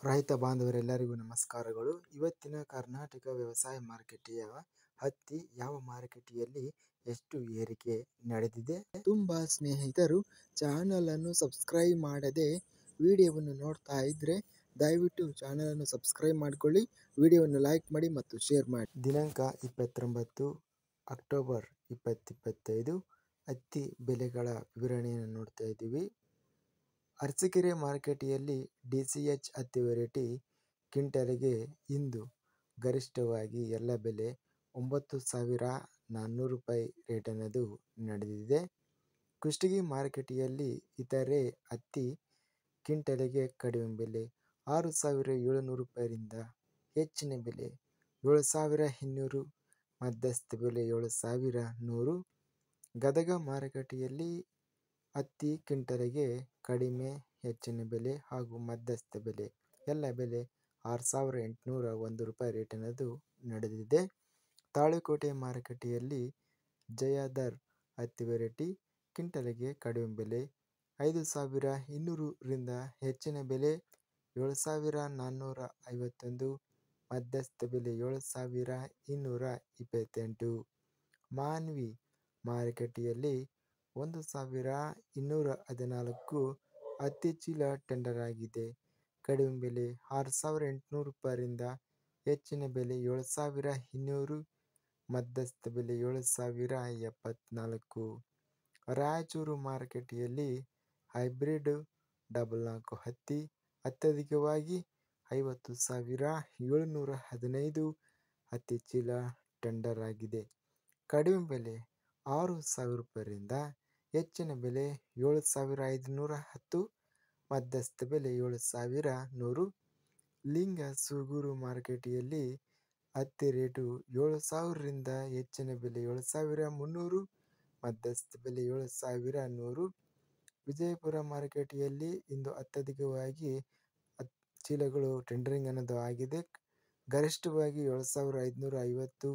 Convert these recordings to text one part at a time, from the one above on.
ರೈತ ಬಾಂಧವರೆಲ್ಲರಿಗೂ ನಮಸ್ಕಾರಗಳು. ಇವತ್ತಿನ ಕರ್ನಾಟಕ ವ್ಯವಸಾಯ ಮಾರುಕಟ್ಟೆಯ ಹತ್ತಿ ಯಾವ ಮಾರುಕಟ್ಟೆಯಲ್ಲಿ ಎಷ್ಟು ಏರಿಕೆ ನಡೆದಿದೆ? ತುಂಬ ಸ್ನೇಹಿತರು ಚಾನಲನ್ನು ಸಬ್ಸ್ಕ್ರೈಬ್ ಮಾಡದೆ ವಿಡಿಯೋವನ್ನು ನೋಡ್ತಾ ಇದ್ರೆ ದಯವಿಟ್ಟು ಚಾನಲನ್ನು ಸಬ್ಸ್ಕ್ರೈಬ್ ಮಾಡಿಕೊಳ್ಳಿ, ವಿಡಿಯೋವನ್ನು ಲೈಕ್ ಮಾಡಿ ಮತ್ತು ಶೇರ್ ಮಾಡಿ. ದಿನಾಂಕ 29 ಅಕ್ಟೋಬರ್ 2025 ಹತ್ತಿ ಬೆಲೆಗಳ ವಿವರಣೆಯನ್ನು ನೋಡ್ತಾ ಇದ್ದೀವಿ. ಅರಸೀಕೆರೆ ಮಾರುಕಟ್ಟೆಯಲ್ಲಿ DCH ಹತ್ತಿ ವೆರೈಟಿ ಕ್ವಿಂಟಲಿಗೆ ಇಂದು ಗರಿಷ್ಠವಾಗಿ ಎಲ್ಲ ಬೆಲೆ 9,400 ರೂಪಾಯಿ ರೇಟ್ ಅನ್ನೋದು ನಡೆದಿದೆ. ಕುಷ್ಟಗಿ ಮಾರುಕಟ್ಟೆಯಲ್ಲಿ ಇತರೆ ಹತ್ತಿ ಕ್ವಿಂಟಲಿಗೆ ಕಡಿಮೆ ಬೆಲೆ 6,700 ರೂಪಾಯಿಯಿಂದ ಹೆಚ್ಚಿನ ಬೆಲೆ 7,200, ಮಧ್ಯಸ್ಥ ಬೆಲೆ 7,100. ಗದಗ ಮಾರುಕಟ್ಟೆಯಲ್ಲಿ ಹತ್ತಿ ಕ್ವಿಂಟಲಿಗೆ ಕಡಿಮೆ, ಹೆಚ್ಚಿನ ಬೆಲೆ ಹಾಗೂ ಮಧ್ಯಸ್ಥ ಬೆಲೆ ಎಲ್ಲ ಬೆಲೆ 6,801 ರೂಪಾಯಿ ರೇಟ್ ಅನ್ನೋದು ನಡೆದಿದೆ. ತಾಳಿಕೋಟೆ ಮಾರುಕಟ್ಟೆಯಲ್ಲಿ ಜಯಾಧರ್ ಹತ್ತಿ ವೆರೈಟಿ ಕ್ವಿಂಟಲಿಗೆ ಕಡಿಮೆ ಬೆಲೆ 5,200 ರಿಂದ ಹೆಚ್ಚಿನ ಬೆಲೆ 7,451, ಮಧ್ಯಸ್ಥ ಬೆಲೆ 7,228. ಮಾನ್ವಿ ಮಾರುಕಟ್ಟೆಯಲ್ಲಿ 1,214 ಹತ್ತಿ ಚೀಲ ಟೆಂಡರ್ ಆಗಿದೆ. ಕಡಿಮೆ ಬೆಲೆ 6,800 ರೂಪಾಯಿರಿಂದ ಹೆಚ್ಚಿನ ಬೆಲೆ 7,200, ಮಧ್ಯಸ್ಥ ಬೆಲೆ 7,074. ರಾಯಚೂರು ಮಾರುಕಟ್ಟೆಯಲ್ಲಿ ಹೈಬ್ರಿಡ್ 44 ಹತ್ತಿ ಅತ್ಯಧಿಕವಾಗಿ 50,715 ಹತ್ತಿ ಚೀಲ ಟೆಂಡರ್ ಆಗಿದೆ. ಕಡಿಮೆ ಬೆಲೆ 6,000 ರೂಪಾಯಿರಿಂದ ಹೆಚ್ಚಿನ ಬೆಲೆ 7,510, ಮಧ್ಯಸ್ಥ ಬೆಲೆ 7,100. ಲಿಂಗ ಸೂಗೂರು ಮಾರುಕಟ್ಟೆಯಲ್ಲಿ ಹತ್ತಿ ರೇಟು 7,000 ರಿಂದ ಹೆಚ್ಚಿನ ಬೆಲೆ 7,300, ಮಧ್ಯಸ್ಥ ಬೆಲೆ 7,100. ವಿಜಯಪುರ ಮಾರುಕಟ್ಟೆಯಲ್ಲಿ ಇಂದು ಅತ್ಯಧಿಕವಾಗಿ ಚೀಲಗಳು ಟೆಂಡರಿಂಗ್ ಅನ್ನೋದು ಆಗಿದೆ. ಗರಿಷ್ಠವಾಗಿ 7,550,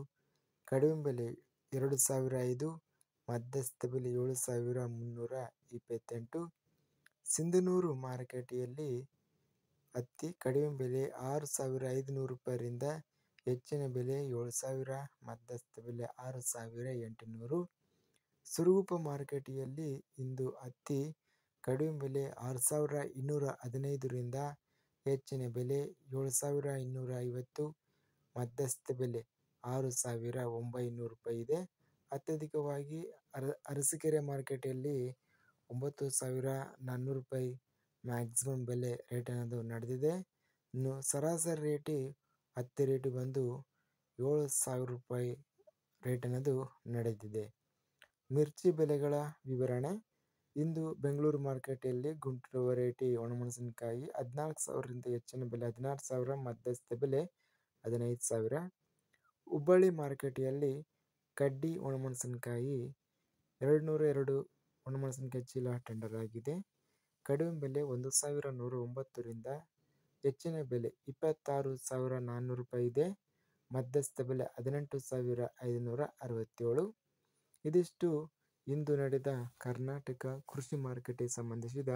ಕಡಿಮೆ ಬೆಲೆ 2,005, ಮಧ್ಯಸ್ಥ ಬೆಲೆ 7,328. ಸಿಂಧನೂರು ಮಾರುಕಟ್ಟೆಯಲ್ಲಿ ಹತ್ತಿ ಕಡಿಮೆ ಬೆಲೆ 6,500 ರೂಪಾಯಿರಿಂದ ಹೆಚ್ಚಿನ ಬೆಲೆ 7,000, ಮಧ್ಯಸ್ಥ ಬೆಲೆ 6,800. ಸುರಗುಪ್ಪ ಮಾರುಕಟ್ಟೆಯಲ್ಲಿ ಇಂದು ಹತ್ತಿ ಕಡಿಮೆ ಬೆಲೆ 6,215 ರಿಂದ ಹೆಚ್ಚಿನ ಬೆಲೆ 7,250, ಮಧ್ಯಸ್ಥ ಬೆಲೆ 6,900 ರೂಪಾಯಿ ಇದೆ. ಅತ್ಯಧಿಕವಾಗಿ ಅರಸೀಕೆರೆ ಮಾರುಕಟ್ಟೆಯಲ್ಲಿ 9,400 ರೂಪಾಯಿ ಮ್ಯಾಕ್ಸಿಮಮ್ ಬೆಲೆ ರೇಟ್ ಅನ್ನೋದು ನಡೆದಿದೆ. ಇನ್ನು ಸರಾಸರಿ ರೇಟ್ ಹತ್ತಿ ರೇಟು ಬಂದು 7,000 ರೂಪಾಯಿ ರೇಟ್ ಅನ್ನೋದು ನಡೆದಿದೆ. ಮಿರ್ಚಿ ಬೆಲೆಗಳ ವಿವರಣೆ. ಇಂದು ಬೆಂಗಳೂರು ಮಾರುಕಟ್ಟೆಯಲ್ಲಿ ಗುಂಟೂರು ವೆರೈಟಿ ಒಣಮೆಣಸಿನಕಾಯಿ 14,000 ರಿಂದ ಹೆಚ್ಚಿನ ಬೆಲೆ 16,000, ಮಧ್ಯಸ್ಥ ಬೆಲೆ 15,000. ಹುಬ್ಬಳ್ಳಿ ಮಾರುಕಟ್ಟೆಯಲ್ಲಿ ಕಡ್ಡಿ ಒಣಮೆಣಸಿನಕಾಯಿ 202 ಒಣಮೆಣಸಿನಕಾಯಿ ಚೀಲ ಟೆಂಡರ್ ಆಗಿದೆ. ಕಡಿಮೆ ಬೆಲೆ 1,109 ರಿಂದ ಹೆಚ್ಚಿನ ಬೆಲೆ 26,400 ರೂಪಾಯಿ ಇದೆ. ಮಧ್ಯಸ್ಥ ಬೆಲೆ 18,567. ಇದಿಷ್ಟು ಇಂದು ನಡೆದ ಕರ್ನಾಟಕ ಕೃಷಿ ಮಾರುಕಟ್ಟೆಗೆ ಸಂಬಂಧಿಸಿದ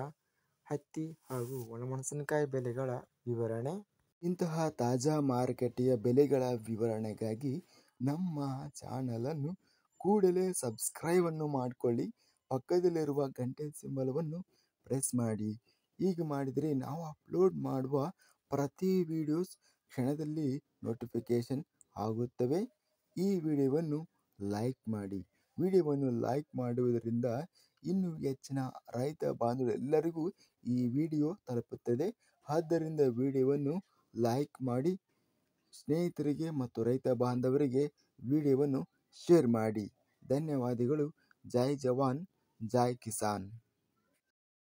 ಹತ್ತಿ ಹಾಗೂ ಒಣಮೆಣಸಿನಕಾಯಿ ಬೆಲೆಗಳ ವಿವರಣೆ. ಇಂತಹ ತಾಜಾ ಮಾರುಕಟ್ಟೆಯ ಬೆಲೆಗಳ ವಿವರಣೆಗಾಗಿ ನಮ್ಮ ಚಾನಲನ್ನು ಕೂಡಲೇ ಸಬ್ಸ್ಕ್ರೈಬನ್ನು ಮಾಡಿಕೊಳ್ಳಿ, ಪಕ್ಕದಲ್ಲಿರುವ ಗಂಟೆ ಸಿಂಬಲವನ್ನು ಪ್ರೆಸ್ ಮಾಡಿ. ಹೀಗೆ ಮಾಡಿದರೆ ನಾವು ಅಪ್ಲೋಡ್ ಮಾಡುವ ಪ್ರತಿ ವಿಡಿಯೋಸ್ ಕ್ಷಣದಲ್ಲಿ ನೋಟಿಫಿಕೇಶನ್ ಆಗುತ್ತವೆ. ಈ ವಿಡಿಯೋವನ್ನು ಲೈಕ್ ಮಾಡಿ. ವಿಡಿಯೋವನ್ನು ಲೈಕ್ ಮಾಡುವುದರಿಂದ ಇನ್ನೂ ಹೆಚ್ಚಿನ ರೈತ ಬಾಂಧವರೆಲ್ಲರಿಗೂ ಈ ವಿಡಿಯೋ ತಲುಪುತ್ತದೆ. ಆದ್ದರಿಂದ ವಿಡಿಯೋವನ್ನು ಲೈಕ್ ಮಾಡಿ, ಸ್ನೇಹಿತರಿಗೆ ಮತ್ತು ರೈತ ಬಾಂಧವರಿಗೆ ವಿಡಿಯೋವನ್ನು ಶೇರ್ ಮಾಡಿ. ಧನ್ಯವಾದಗಳು. ಜೈ ಜವಾನ್, ಜೈ ಕಿಸಾನ್.